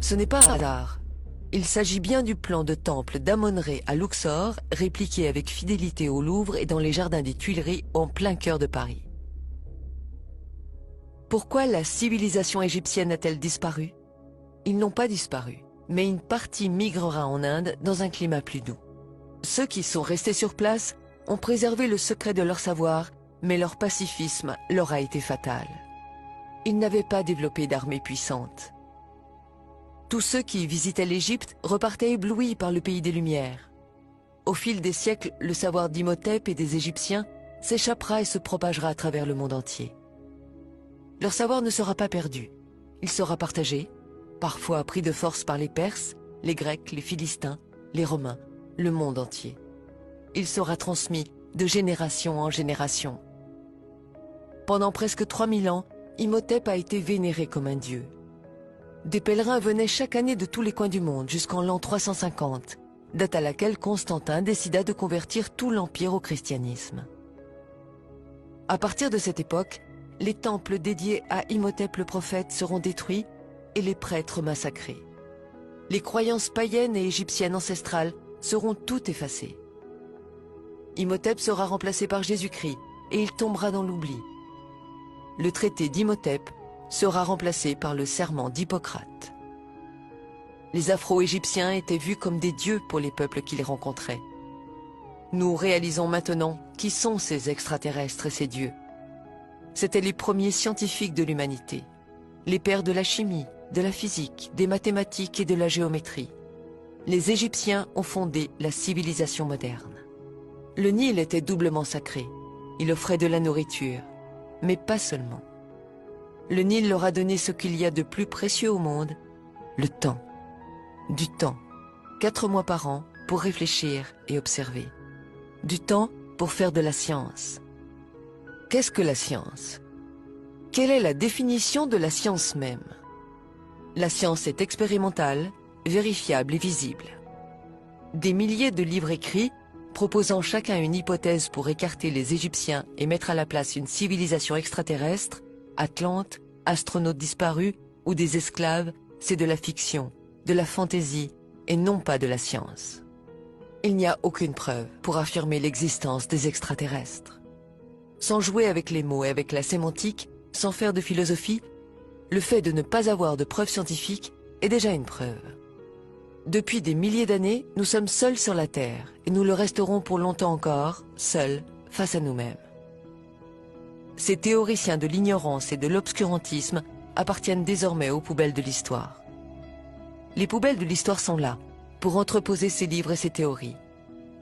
Ce n'est pas un hasard. Il s'agit bien du plan de temple d'Amon-Ré à Luxor, répliqué avec fidélité au Louvre et dans les jardins des Tuileries en plein cœur de Paris. Pourquoi la civilisation égyptienne a-t-elle disparu? Ils n'ont pas disparu, mais une partie migrera en Inde dans un climat plus doux. Ceux qui sont restés sur place ont préservé le secret de leur savoir, mais leur pacifisme leur a été fatal. Ils n'avaient pas développé d'armée puissante. Tous ceux qui visitaient l'Égypte repartaient éblouis par le pays des Lumières. Au fil des siècles, le savoir d'Imhotep et des Égyptiens s'échappera et se propagera à travers le monde entier. Leur savoir ne sera pas perdu. Il sera partagé, parfois pris de force par les Perses, les Grecs, les Philistins, les Romains, le monde entier. Il sera transmis de génération en génération. Pendant presque 3000 ans, Imhotep a été vénéré comme un dieu. Des pèlerins venaient chaque année de tous les coins du monde jusqu'en l'an 350, date à laquelle Constantin décida de convertir tout l'Empire au christianisme. À partir de cette époque, les temples dédiés à Imhotep le prophète seront détruits et les prêtres massacrés. Les croyances païennes et égyptiennes ancestrales seront toutes effacées. Imhotep sera remplacé par Jésus-Christ et il tombera dans l'oubli. Le traité d'Imhotep sera remplacé par le serment d'Hippocrate. Les Afro-Égyptiens étaient vus comme des dieux pour les peuples qui les rencontraient. Nous réalisons maintenant qui sont ces extraterrestres et ces dieux. C'étaient les premiers scientifiques de l'humanité, les pères de la chimie, de la physique, des mathématiques et de la géométrie. Les Égyptiens ont fondé la civilisation moderne. Le Nil était doublement sacré. Il offrait de la nourriture, mais pas seulement. Le Nil leur a donné ce qu'il y a de plus précieux au monde, le temps. Du temps, 4 mois par an pour réfléchir et observer. Du temps pour faire de la science. Qu'est-ce que la science? Quelle est la définition de la science même? La science est expérimentale, vérifiable et visible. Des milliers de livres écrits, proposant chacun une hypothèse pour écarter les Égyptiens et mettre à la place une civilisation extraterrestre, Atlante, astronautes disparus ou des esclaves, c'est de la fiction, de la fantaisie et non pas de la science. Il n'y a aucune preuve pour affirmer l'existence des extraterrestres. Sans jouer avec les mots et avec la sémantique, sans faire de philosophie, le fait de ne pas avoir de preuves scientifiques est déjà une preuve. Depuis des milliers d'années, nous sommes seuls sur la Terre et nous le resterons pour longtemps encore, seuls, face à nous-mêmes. Ces théoriciens de l'ignorance et de l'obscurantisme appartiennent désormais aux poubelles de l'histoire. Les poubelles de l'histoire sont là, pour entreposer ces livres et ces théories.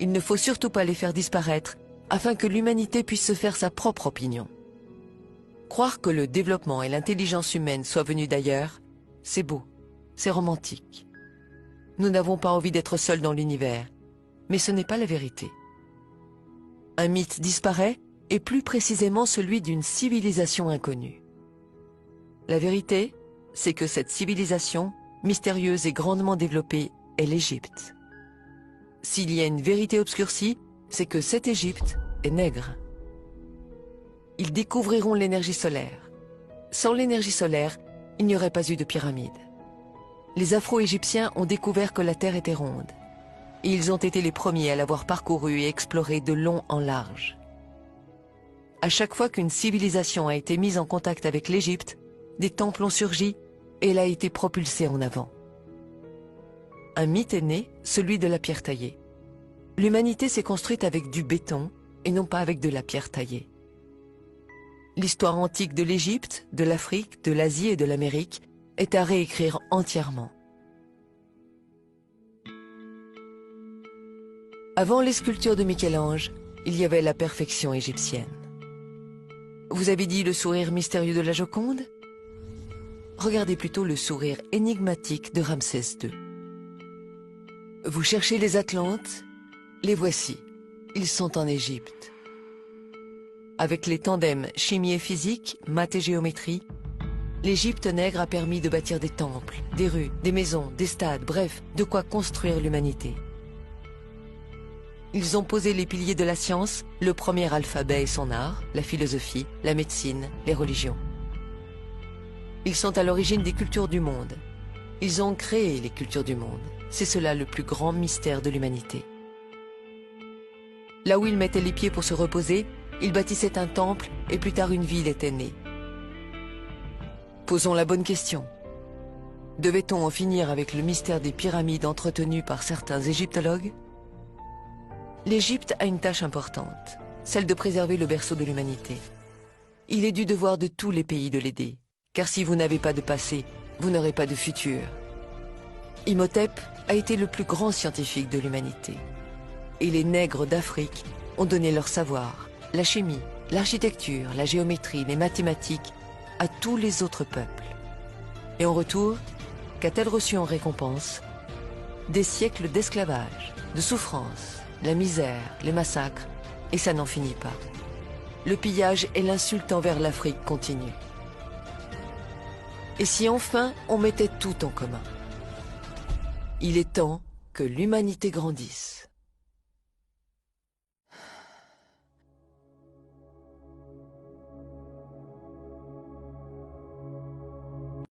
Il ne faut surtout pas les faire disparaître, afin que l'humanité puisse se faire sa propre opinion. Croire que le développement et l'intelligence humaine soient venus d'ailleurs, c'est beau, c'est romantique. Nous n'avons pas envie d'être seuls dans l'univers, mais ce n'est pas la vérité. Un mythe disparaît, et plus précisément celui d'une civilisation inconnue. La vérité, c'est que cette civilisation, mystérieuse et grandement développée, est l'Égypte. S'il y a une vérité obscurcie, c'est que cette Égypte est nègre. Ils découvriront l'énergie solaire. Sans l'énergie solaire, il n'y aurait pas eu de pyramide. Les Afro-Égyptiens ont découvert que la Terre était ronde. Et ils ont été les premiers à l'avoir parcourue et explorée de long en large. À chaque fois qu'une civilisation a été mise en contact avec l'Égypte, des temples ont surgi et elle a été propulsée en avant. Un mythe est né, celui de la pierre taillée. L'humanité s'est construite avec du béton et non pas avec de la pierre taillée. L'histoire antique de l'Égypte, de l'Afrique, de l'Asie et de l'Amérique est à réécrire entièrement. Avant les sculptures de Michel-Ange, il y avait la perfection égyptienne. Vous avez dit le sourire mystérieux de la Joconde? Regardez plutôt le sourire énigmatique de Ramsès II. Vous cherchez les Atlantes? Les voici. Ils sont en Égypte. Avec les tandems chimie et physique, maths et géométrie, l'Égypte nègre a permis de bâtir des temples, des rues, des maisons, des stades, bref, de quoi construire l'humanité. Ils ont posé les piliers de la science, le premier alphabet et son art, la philosophie, la médecine, les religions. Ils sont à l'origine des cultures du monde. Ils ont créé les cultures du monde. C'est cela le plus grand mystère de l'humanité. Là où ils mettaient les pieds pour se reposer, ils bâtissaient un temple et plus tard une ville était née. Posons la bonne question. Devait-on en finir avec le mystère des pyramides entretenues par certains égyptologues? L'Égypte a une tâche importante, celle de préserver le berceau de l'humanité. Il est du devoir de tous les pays de l'aider, car si vous n'avez pas de passé, vous n'aurez pas de futur. Imhotep a été le plus grand scientifique de l'humanité. Et les nègres d'Afrique ont donné leur savoir, la chimie, l'architecture, la géométrie, les mathématiques à tous les autres peuples. Et en retour, qu'a-t-elle reçu en récompense? Des siècles d'esclavage, de souffrance, la misère, les massacres, et ça n'en finit pas. Le pillage et l'insulte envers l'Afrique continuent. Et si enfin on mettait tout en commun? Il est temps que l'humanité grandisse.